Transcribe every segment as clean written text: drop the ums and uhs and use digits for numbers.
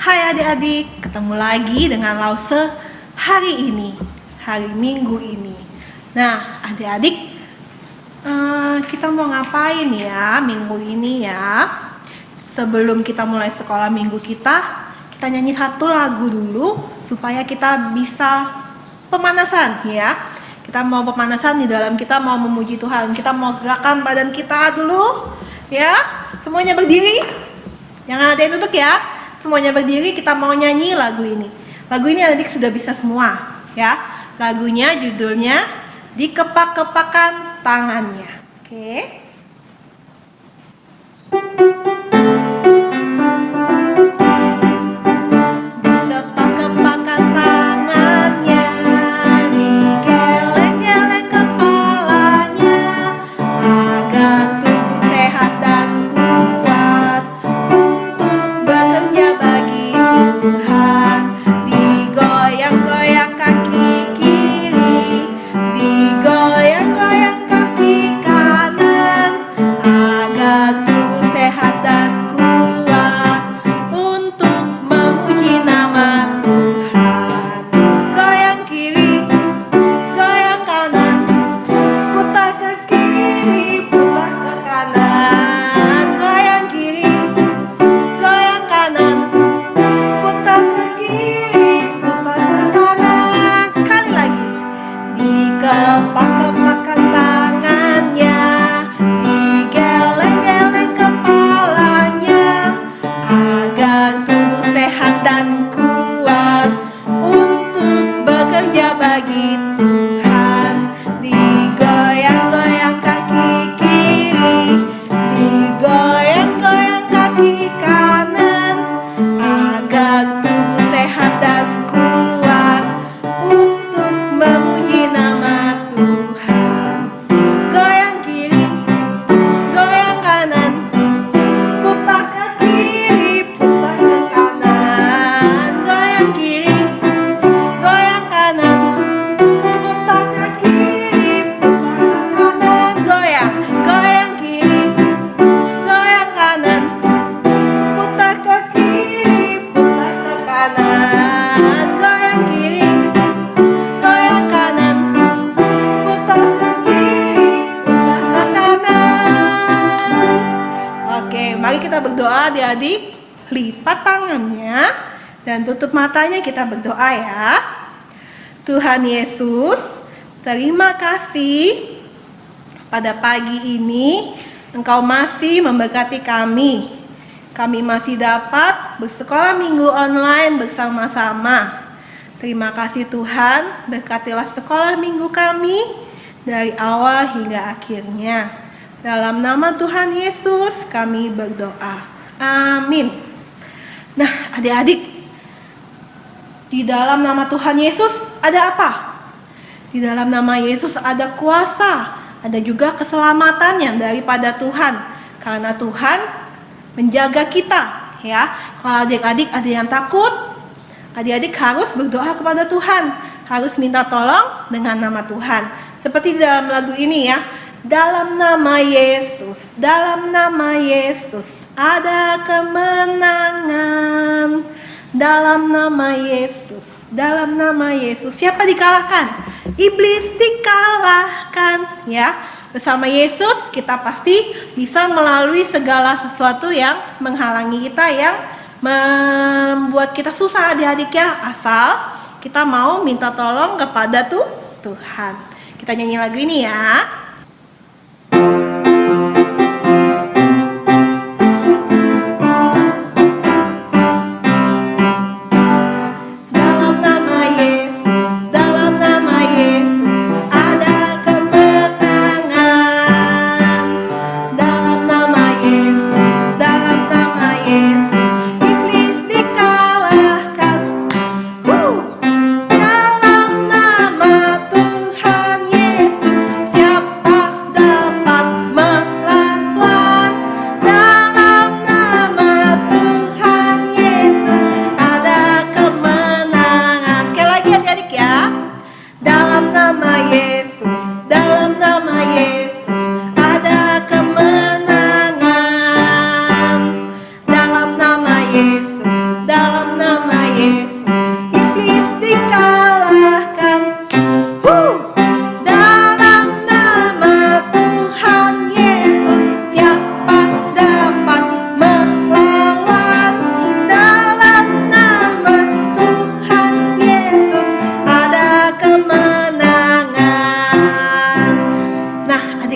Hai adik-adik, ketemu lagi dengan Lause hari ini, hari Minggu ini. Nah adik-adik, kita mau ngapain ya minggu ini ya? Sebelum kita mulai sekolah minggu kita nyanyi satu lagu dulu supaya kita bisa pemanasan ya. Kita mau pemanasan di dalam kita mau memuji Tuhan. Kita mau gerakan badan kita dulu ya. Semuanya berdiri, jangan ada yang duduk ya. Semuanya berdiri, kita mau nyanyi lagu ini. Lagu ini adik sudah bisa semua ya. Lagunya judulnya Dikepak-kepakan Tangannya. Oke. Kepak-kepakan tangannya, digeleng-geleng kepalanya, agar tubuh sehat dan kuat untuk bekerja bagi Tuhan. Digoyang-goyang kaki kiri, digoyang-goyang kaki kanan, agar tubuh sehat dan kuat untuk memuji nama Tuhan. Goyang kiri, goyang kanan, putar ke kiri, putar ke kanan. Goyang kiri, goyang kanan, putar ke kiri, putar ke kanan. Goyang, goyang kiri, goyang kanan, putar ke kiri, putar ke kanan. Goyang kiri, goyang kanan, putar ke kiri, putar ke kanan. Oke, mari kita berdoa adik-adik. Lipat tangannya dan tutup matanya, kita berdoa ya. Tuhan Yesus, terima kasih pada pagi ini Engkau masih memberkati kami. Kami masih dapat bersekolah minggu online bersama-sama. Terima kasih Tuhan, berkatilah sekolah minggu kami dari awal hingga akhirnya. Dalam nama Tuhan Yesus kami berdoa. Amin. Nah adik-adik, di dalam nama Tuhan Yesus ada apa? Di dalam nama Yesus ada kuasa, ada juga keselamatan yang daripada Tuhan. Karena Tuhan menjaga kita ya. Kalau adik-adik ada yang takut, adik-adik harus berdoa kepada Tuhan, harus minta tolong dengan nama Tuhan. Seperti di dalam lagu ini ya. Dalam nama Yesus, dalam nama Yesus ada kemenangan. Dalam nama Yesus, dalam nama Yesus. Siapa dikalahkan? Iblis dikalahkan ya. Bersama Yesus kita pasti bisa melalui segala sesuatu yang menghalangi kita, yang membuat kita susah adik-adik ya. Asal kita mau minta tolong kepada Tuhan. Kita nyanyi lagu ini ya. Dalam nama Yesus, dalam nama Yesus ada kemenangan. Dalam nama Yesus, dalam nama Yesus iblis dikalahkan. Dalam nama Tuhan Yesus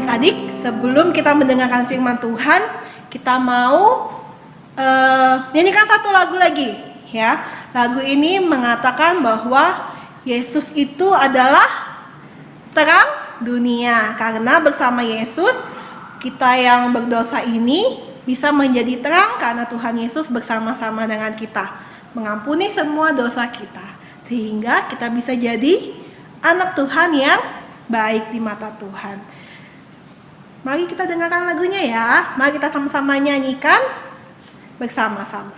adik-adik, sebelum kita mendengarkan firman Tuhan, kita mau nyanyikan satu lagu lagi, ya. Lagu ini mengatakan bahwa Yesus itu adalah terang dunia. Karena bersama Yesus, kita yang berdosa ini bisa menjadi terang karena Tuhan Yesus bersama-sama dengan kita, mengampuni semua dosa kita, sehingga kita bisa jadi anak Tuhan yang baik di mata Tuhan. Mari kita dengarkan lagunya ya. Mari kita sama-sama nyanyikan bersama-sama.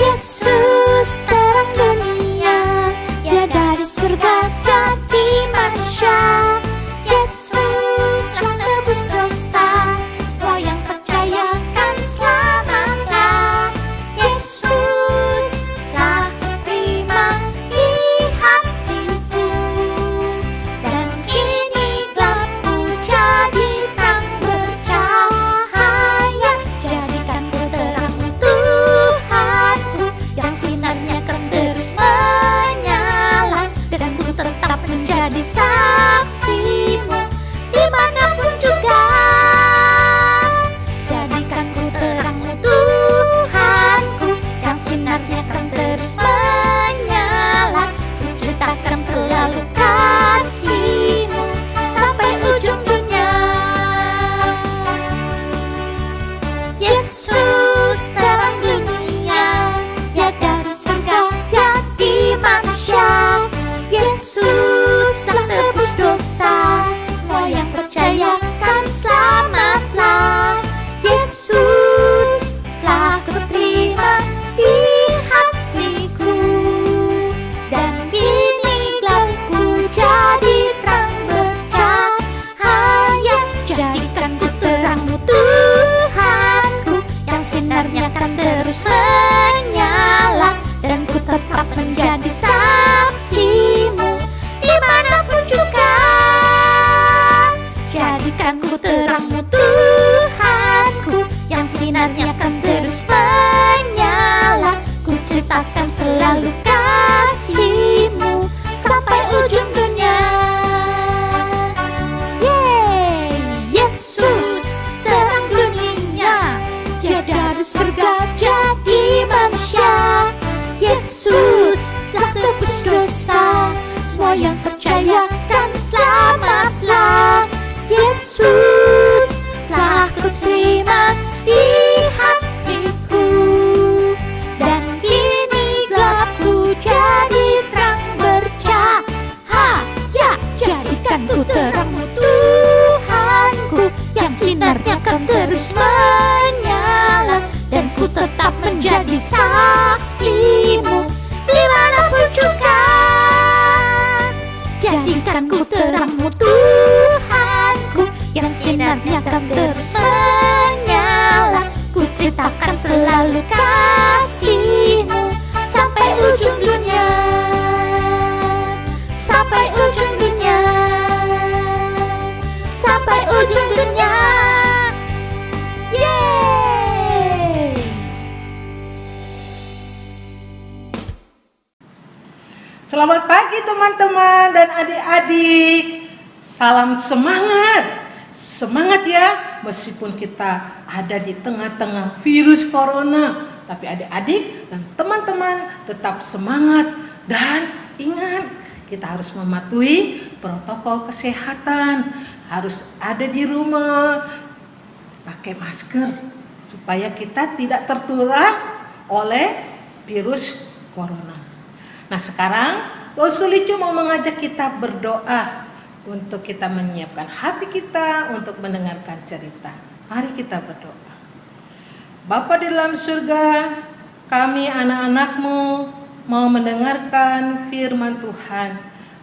Yesus terang dunia, ya dari surga jadi manusia. Yesus telah tebus dosa, semua yang percaya kan selamatlah. Yesus telah kuterima di hatiku, dan kini gelapku jadi terang bercahaya. Jadikanku terangmu Tuhanku, yang sinarnya kan terus menyala, dan ku tetap menjadi saksimu dimanapun juga. Jadikanku terangmu Tuhanku, yang sinarnya kan terus menyala, ku ceritakan selalu kasihmu sampai ujung dunia. Yesus terang dunia, ya dari surga jadi manusia. Yesus telah tebus dosa, semua yang percaya kan selamatlah. Yesus telah kuterima di hatiku, dan kini gelapku jadi terang bercahaya. Jadikanku terangmu Tuhanku, yang sinarnya kan terus menyala, dan ku tetap menjadi saksimu dimanapun juga. Jadikanku terangmu Tuhanku, yang sinarnya kan terus menyala, ku ceritakan selalu kasihmu sampai ujung dunia. Yeay, Yesus terang dunia, dia dari surga jadi manusia. Yesus telah tebus dosa, semua yang percaya kan selamatlah. Yesus telah kuterima di hatiku, dan kini gelapku jadi terang bercahaya. Jadikanku terangmu Tuhanku, yang sinarnya kan terus menyala, dan ku tetap menjadi saksimu dimanapun juga. Jadikanku terangmu Tuhanku, yang sinarnya kan terus menyala, ku ceritakan selalu kasihmu sampai ujung dunia. Sampai ujung dunia, sampai ujung dunia. Yeay. Selamat pagi teman-teman dan adik-adik. Salam semangat. Semangat ya, meskipun kita ada di tengah-tengah virus corona, tapi adik-adik dan teman-teman tetap semangat. Dan ingat, kita harus mematuhi protokol kesehatan. Harus ada di rumah, pakai masker, supaya kita tidak tertular oleh virus corona. Nah sekarang Losu Licu mau mengajak kita berdoa untuk kita menyiapkan hati kita untuk mendengarkan cerita. Mari kita berdoa. Bapa di dalam surga, kami anak-anak-Mu mau mendengarkan firman Tuhan.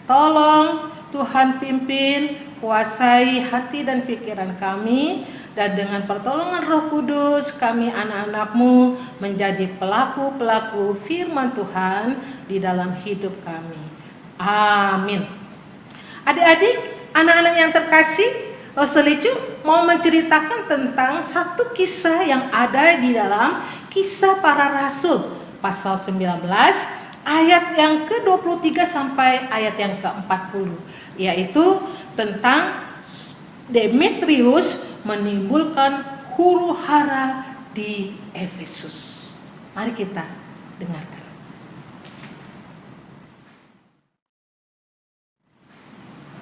Tolong Tuhan pimpin, kuasai hati dan pikiran kami, dan dengan pertolongan Roh Kudus kami anak-anak-Mu menjadi pelaku-pelaku firman Tuhan di dalam hidup kami. Amin. Adik-adik, anak-anak yang terkasih, Selicu mau menceritakan tentang satu kisah yang ada di dalam Kisah Para Rasul pasal 19 ayat yang ke-23 sampai ayat yang ke-40, yaitu tentang Demetrius menimbulkan huru-hara di Efesus. Mari kita dengarkan.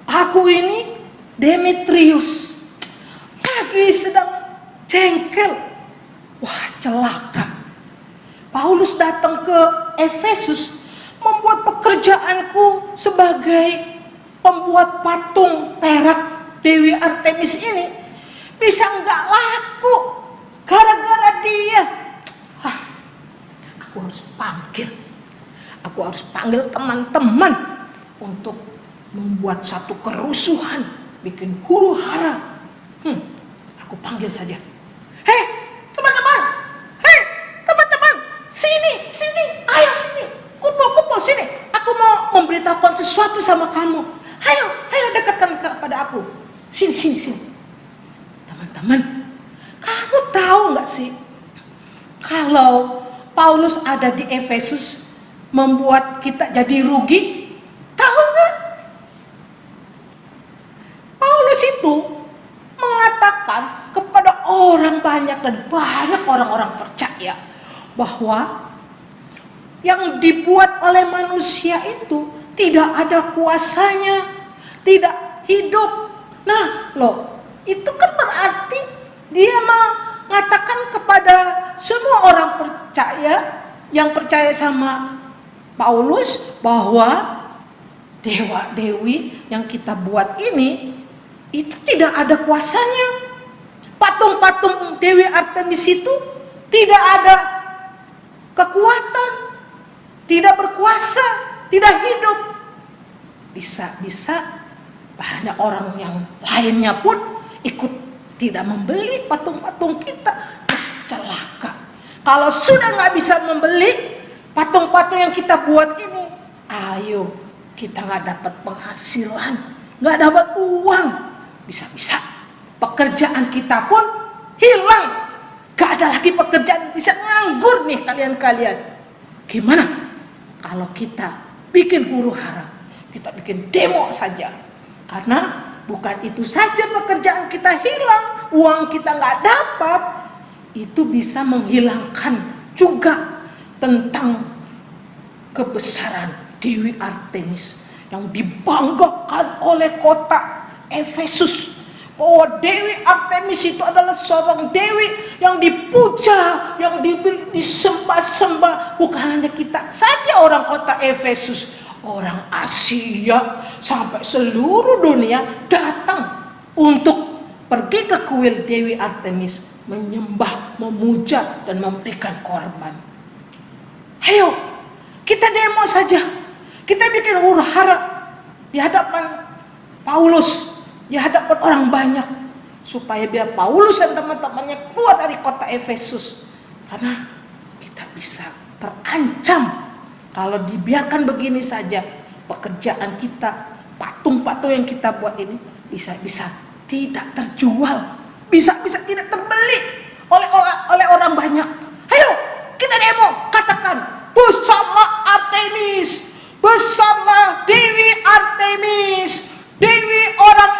Aku ini Demetrius lagi sedang jengkel. Wah, celaka. Paulus datang ke Efesus membuat pekerjaanku sebagai pembuat patung perak Dewi Artemis ini bisa nggak laku gara-gara dia. Aku harus panggil teman-teman untuk membuat satu kerusuhan, bikin huru-hara. Aku panggil saja. Hei teman-teman, sini, ayo sini, kumpul sini. Aku mau memberitahukan sesuatu sama kamu. Ayo dekatkan kepada aku. Sini. Teman-teman, kamu tahu nggak sih kalau Paulus ada di Efesus membuat kita jadi rugi? Tahu nggak? Paulus itu mengatakan kepada orang banyak dan banyak orang-orang percaya bahwa yang dibuat oleh manusia itu tidak ada kuasanya, tidak hidup. Nah, itu kan berarti dia mengatakan kepada semua orang percaya yang percaya sama Paulus bahwa dewa-dewi yang kita buat ini itu tidak ada kuasanya. Patung-patung Dewi Artemis itu tidak ada kekuatan, tidak berkuasa, tidak hidup. Bisa banyak orang yang lainnya pun ikut tidak membeli patung-patung kita. Celaka. Kalau sudah nggak bisa membeli patung-patung yang kita buat ini, ayo, kita nggak dapat penghasilan, nggak dapat uang, bisa-bisa pekerjaan kita pun hilang. Gak ada lagi pekerjaan, bisa nganggur nih kalian-kalian. Gimana kalau kita bikin huru-hara, kita bikin demo saja? Karena bukan itu saja pekerjaan kita hilang, uang kita nggak dapat, itu bisa menghilangkan juga tentang kebesaran Dewi Artemis yang dibanggakan oleh kota Efesus. Bahwa Dewi Artemis itu adalah seorang dewi yang dipuja, yang disembah-sembah. Bukan hanya kita saja orang kota Efesus, orang Asia sampai seluruh dunia datang untuk pergi ke kuil Dewi Artemis, menyembah, memuja, dan memberikan korban. Ayo, kita demo saja. Kita bikin huru-hara di hadapan Paulus, di hadapan orang banyak, supaya biar Paulus dan teman-temannya keluar dari kota Efesus. Karena kita bisa terancam kalau dibiarkan begini saja. Pekerjaan kita, patung-patung yang kita buat ini bisa-bisa tidak terjual, bisa-bisa tidak terbeli oleh orang banyak. Ayo kita demo, katakan, besarlah Artemis, besarlah Dewi Artemis, Dewi orang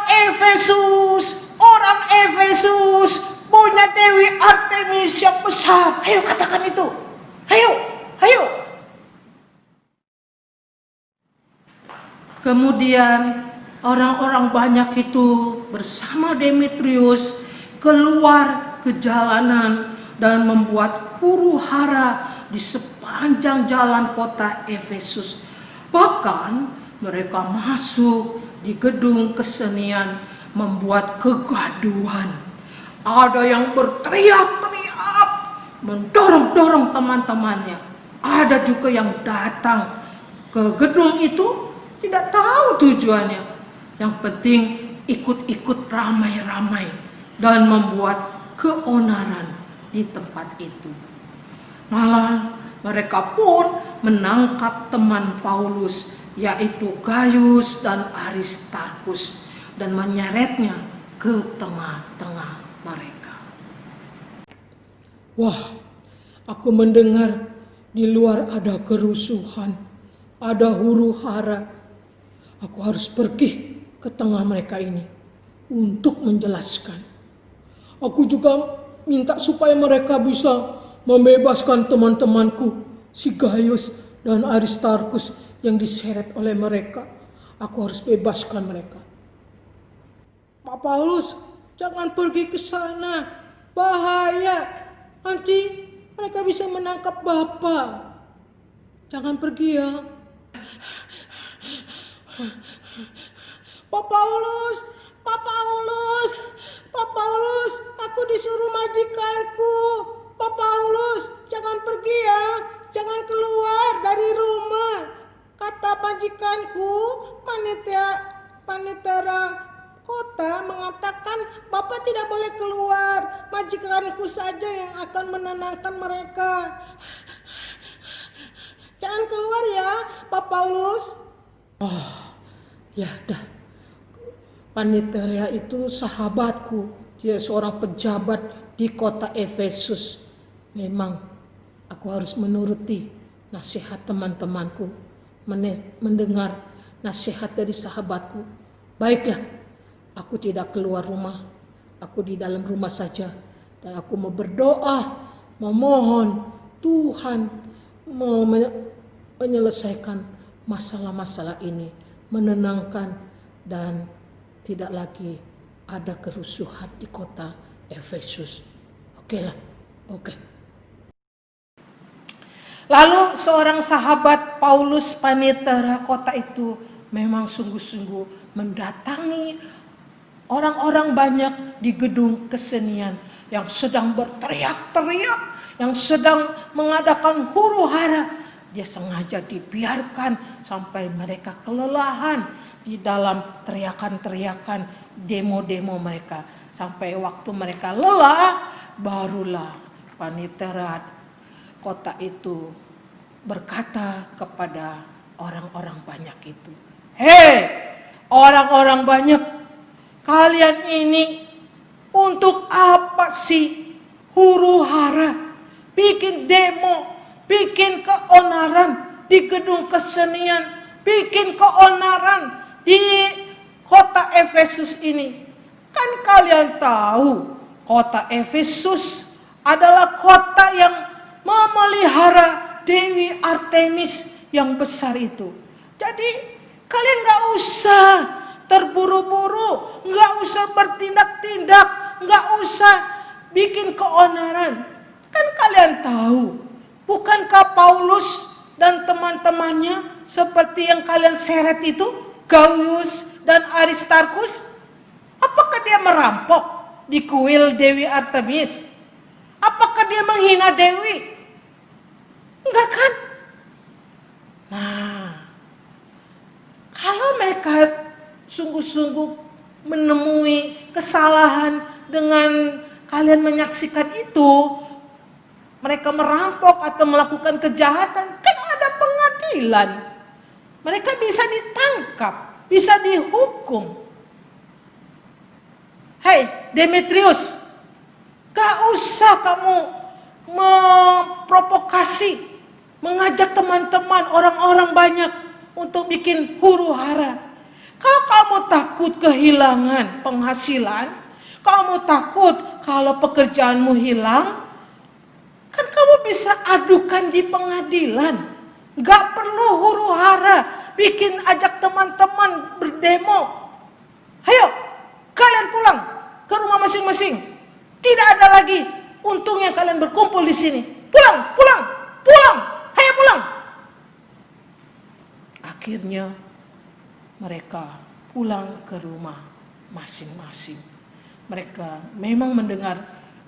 Efesus punya Dewi Artemis yang besar. Ayo katakan itu. Ayo. Kemudian orang-orang banyak itu bersama Demetrius keluar ke jalanan dan membuat huru-hara di sepanjang jalan kota Efesus. Bahkan mereka masuk di gedung kesenian, membuat kegaduhan. Ada yang berteriak-teriak, mendorong-dorong teman-temannya. Ada juga yang datang ke gedung itu tidak tahu tujuannya. Yang penting ikut-ikut ramai-ramai dan membuat keonaran di tempat itu. Malah mereka pun menangkap teman Paulus yaitu Gaius dan Aristarkus, dan menyeretnya ke tengah-tengah mereka. Wah, aku mendengar di luar ada kerusuhan, ada huru-hara. Aku harus pergi ke tengah mereka ini untuk menjelaskan. Aku juga minta supaya mereka bisa membebaskan teman-temanku, si Gaius dan Aristarkus yang diseret oleh mereka. Aku harus bebaskan mereka. Pak Paulus, jangan pergi ke sana. Bahaya. Nanti mereka bisa menangkap Bapak. Jangan pergi ya. Pak Paulus, Pak Paulus, Pak Paulus, aku disuruh majikanku. Pak Paulus, jangan pergi ya. Jangan keluar dari rumah. Kata majikanku, panitera kota mengatakan Bapak tidak boleh keluar. Majikanku saja yang akan menenangkan mereka. Jangan keluar ya, Pak Paulus. Ya dah. Panitera itu sahabatku. Dia seorang pejabat di kota Efesus. Memang aku harus menuruti nasihat teman-temanku, mendengar nasihat dari sahabatku. Baiklah, aku tidak keluar rumah, aku di dalam rumah saja, dan aku mau berdoa, memohon Tuhan menyelesaikan masalah-masalah ini, menenangkan, dan tidak lagi ada kerusuhan di kota Efesus. Oke lah, oke. Lalu seorang sahabat Paulus, panitera kota itu, memang sungguh-sungguh mendatangi orang-orang banyak di gedung kesenian yang sedang berteriak-teriak, yang sedang mengadakan huru-hara. Dia sengaja dibiarkan sampai mereka kelelahan di dalam teriakan-teriakan demo-demo mereka. Sampai waktu mereka lelah, barulah panitera kota itu berkata kepada orang-orang banyak itu, "Hei, orang-orang banyak, kalian ini untuk apa sih huru-hara, bikin demo, bikin keonaran di gedung kesenian, bikin keonaran di kota Efesus ini? Kan kalian tahu kota Efesus adalah kota yang memelihara Dewi Artemis yang besar itu. Jadi kalian gak usah terburu-buru, gak usah bertindak-tindak, gak usah bikin keonaran. Kan kalian tahu, bukankah Paulus dan teman-temannya seperti yang kalian seret itu, Gaius dan Aristarkus? Apakah dia merampok di kuil Dewi Artemis? Apakah dia menghina Dewi? Enggak kan? Nah, kalau mereka sungguh-sungguh menemui kesalahan dengan kalian menyaksikan itu, mereka merampok atau melakukan kejahatan, kan ada pengadilan. Mereka bisa ditangkap, bisa dihukum. Hei Demetrius, gak usah kamu memprovokasi, mengajak teman-teman orang-orang banyak untuk bikin huru-hara. Kalau kamu takut kehilangan penghasilan, kamu takut kalau pekerjaanmu hilang, kan kamu bisa adukan di pengadilan. Gak perlu huru-hara, bikin ajak teman-teman berdemo. Ayo, kalian pulang ke rumah masing-masing. Tidak ada lagi untungnya kalian berkumpul di sini. Pulang, pulang, pulang. Ayo pulang. Akhirnya mereka pulang ke rumah masing-masing. Mereka memang mendengar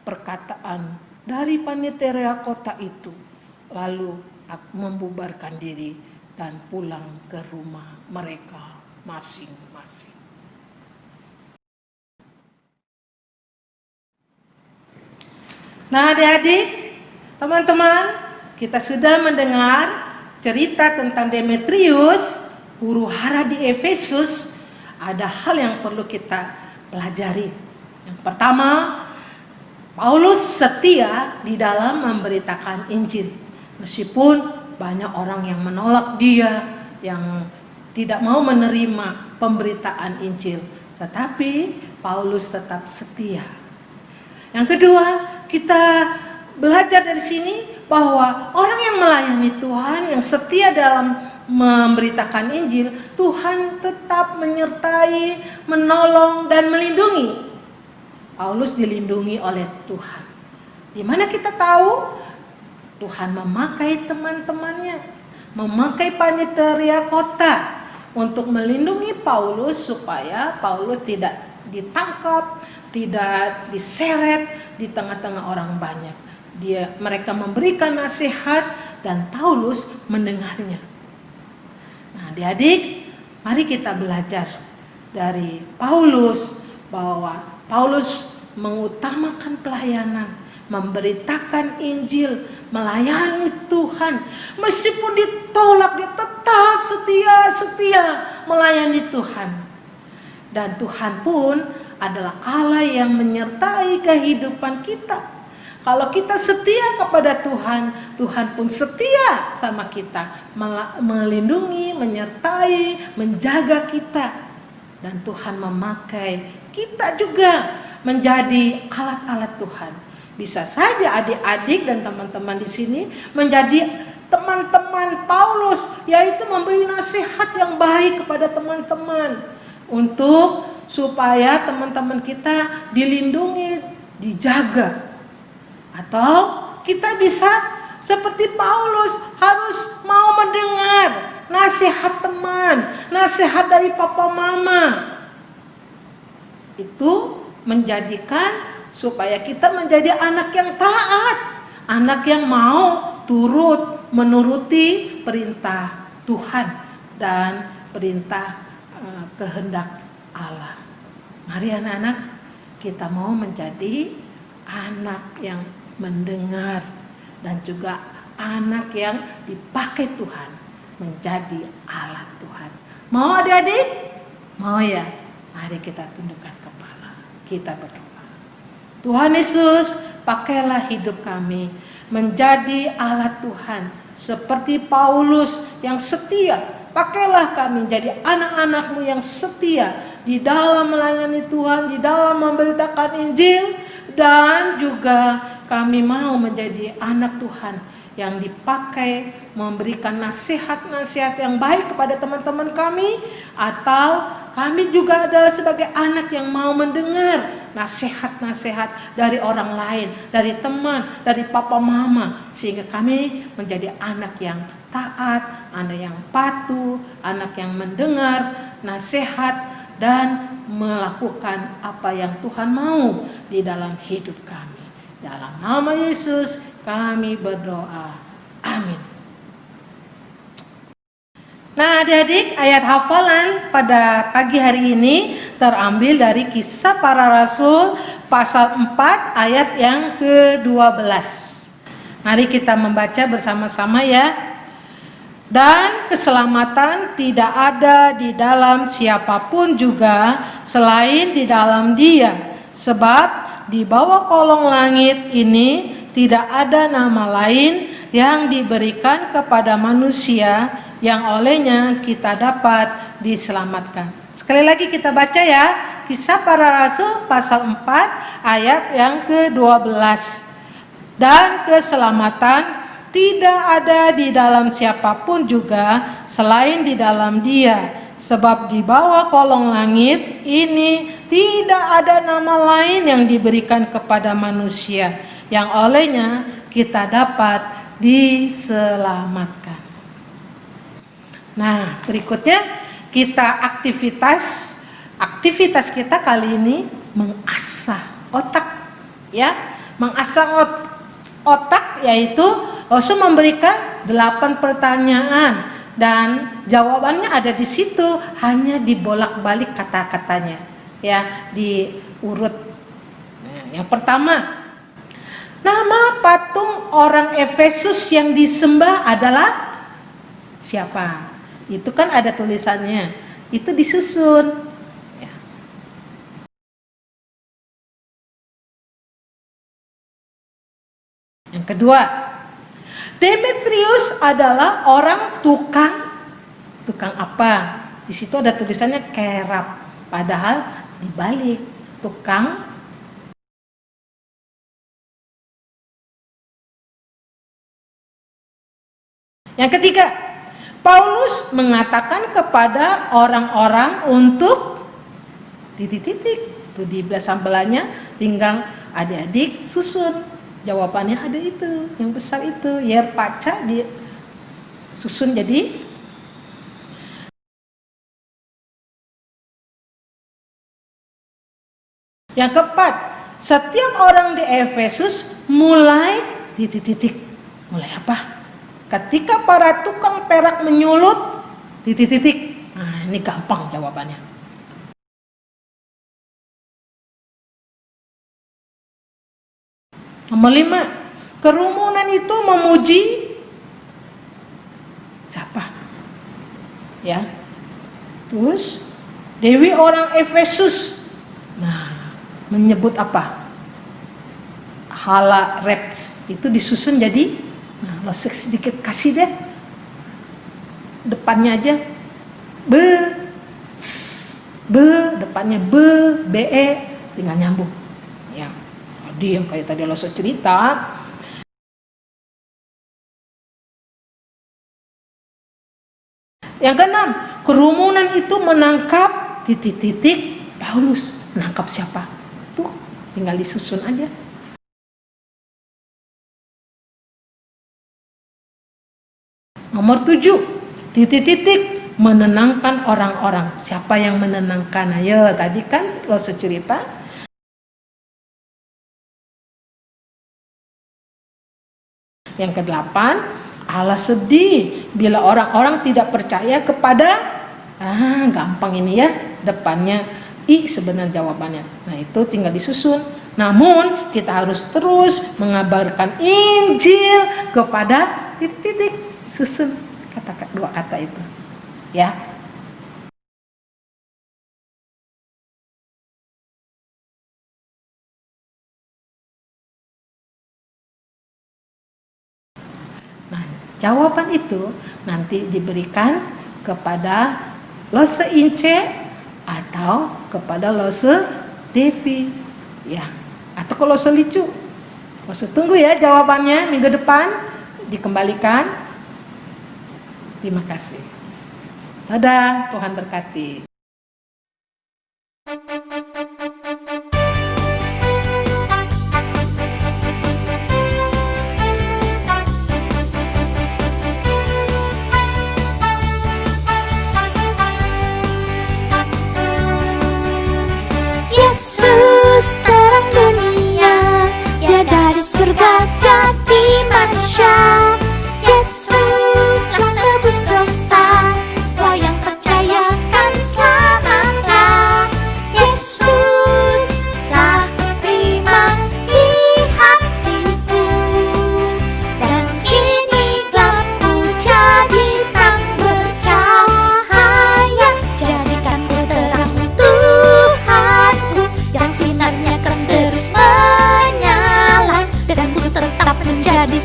perkataan dari panitera kota itu, lalu membubarkan diri dan pulang ke rumah mereka masing-masing. Nah adik-adik, teman-teman, kita sudah mendengar cerita tentang Demetrius huru hara di Efesus, ada hal yang perlu kita pelajari. Yang pertama, Paulus setia di dalam memberitakan Injil. Meskipun banyak orang yang menolak dia, yang tidak mau menerima pemberitaan Injil, tetapi Paulus tetap setia. Yang kedua, kita belajar dari sini bahwa orang yang melayani Tuhan, yang setia dalam memberitakan Injil, Tuhan tetap menyertai, menolong, dan melindungi. Paulus dilindungi oleh Tuhan. Di mana kita tahu Tuhan memakai teman-temannya, memakai panitia kota untuk melindungi Paulus supaya Paulus tidak ditangkap, tidak diseret di tengah-tengah orang banyak. Mereka memberikan nasihat dan Paulus mendengarnya. Nah, adik-adik, mari kita belajar dari Paulus bahwa Paulus mengutamakan pelayanan, memberitakan Injil, melayani Tuhan. Meskipun ditolak, dia tetap setia melayani Tuhan. Dan Tuhan pun adalah Allah yang menyertai kehidupan kita. Kalau kita setia kepada Tuhan, Tuhan pun setia sama kita, melindungi, menyertai, menjaga kita. Dan Tuhan memakai kita juga menjadi alat-alat Tuhan. Bisa saja adik-adik dan teman-teman di sini menjadi teman-teman Paulus, yaitu memberi nasihat yang baik kepada teman-teman untuk supaya teman-teman kita dilindungi, dijaga. Atau kita bisa seperti Paulus, harus mau mendengar nasihat teman, nasihat dari papa mama. Itu menjadikan supaya kita menjadi anak yang taat, anak yang mau menuruti perintah Tuhan dan perintah kehendak Allah. Mari anak-anak, kita mau menjadi anak yang mendengar dan juga anak yang dipakai Tuhan menjadi alat Tuhan. Mau adik-adik? Mau ya? Mari kita tundukkan kepala, kita berdoa. Tuhan Yesus, pakailah hidup kami menjadi alat Tuhan seperti Paulus yang setia. Pakailah kami jadi anak-anak-Mu yang setia di dalam melayani Tuhan, di dalam memberitakan Injil, dan juga kami mau menjadi anak Tuhan yang dipakai memberikan nasihat-nasihat yang baik kepada teman-teman kami, atau kami juga adalah sebagai anak yang mau mendengar nasihat-nasihat dari orang lain, dari teman, dari papa mama, sehingga kami menjadi anak yang taat, anak yang patuh, anak yang mendengar nasihat dan melakukan apa yang Tuhan mau di dalam hidup kami. Dalam nama Yesus kami berdoa. Amin. Nah, adik-adik, ayat hafalan pada pagi hari ini terambil dari Kisah Para Rasul pasal 4 ayat yang ke-12. Mari kita membaca bersama-sama ya. Dan keselamatan tidak ada di dalam siapapun juga selain di dalam Dia, sebab di bawah kolong langit ini tidak ada nama lain yang diberikan kepada manusia yang olehnya kita dapat diselamatkan. Sekali lagi kita baca ya, Kisah Para Rasul pasal 4 ayat yang ke-12. Dan keselamatan tidak ada di dalam siapapun juga selain di dalam Dia, sebab di bawah kolong langit ini tidak ada nama lain yang diberikan kepada manusia yang olehnya kita dapat diselamatkan. Nah, berikutnya kita aktivitas kita kali ini mengasah otak ya, mengasah otak, yaitu Rasul memberikan 8 pertanyaan dan jawabannya ada di situ, hanya dibolak-balik kata-katanya ya, diurut. Nah, yang pertama, nama patung orang Efesus yang disembah adalah siapa? Itu kan ada tulisannya. Itu disusun. Ya. Yang kedua, Demetrius adalah orang tukang apa? Di situ ada tulisannya kerap, padahal dibalik tukang. Yang ketiga, Paulus mengatakan kepada orang-orang untuk titik-titik. Itu di belas belahnya, tinggal adik-adik susun. Jawabannya ada itu, yang besar itu. Yerpaca disusun jadi. Yang keempat, setiap orang di Efesus mulai titik-titik. Mulai apa? Ketika para tukang perak menyulut titik-titik. Nah, ini gampang jawabannya. Nomor 5, kerumunan itu memuji siapa? Ya. Terus Dewi orang Efesus. Nah, menyebut apa? Hala Reps. Itu disusun jadi. Nah, lo sedikit kasih deh. Depannya aja. Depannya be, tinggal nyambung. Ya. Tadi yang kayak tadi lo cerita. Yang keenam, kerumunan itu menangkap titik-titik Paulus. Menangkap siapa? Tuh, tinggal disusun aja. Nomor 7, titik-titik menenangkan orang-orang. Siapa yang menenangkan? Ayo, tadi kan lo cerita. Yang ke-8, Allah sedih bila orang-orang tidak percaya kepada, gampang ini ya, depannya I sebenarnya jawabannya. Nah, itu tinggal disusun. Namun kita harus terus mengabarkan Injil kepada titik-titik. Susun dua kata itu, ya. Nah, jawaban itu nanti diberikan kepada Lose Ince atau kepada Lose Devi, ya. Atau kalau Lose Licu. Lose tunggu ya jawabannya minggu depan dikembalikan. Terima kasih. Dadah, Tuhan berkati. Yesus terang dunia, ya dari surga jadi manusia. Yesus telah tebus dosa, semua yang percaya kan selamatlah. Yesus telah terima di hatiku, dan kini gelapku jadi terang bercahaya. Jadikanku terang Tuhanku, yang sinarnya kan terus menyala, dan ku tetap menjadi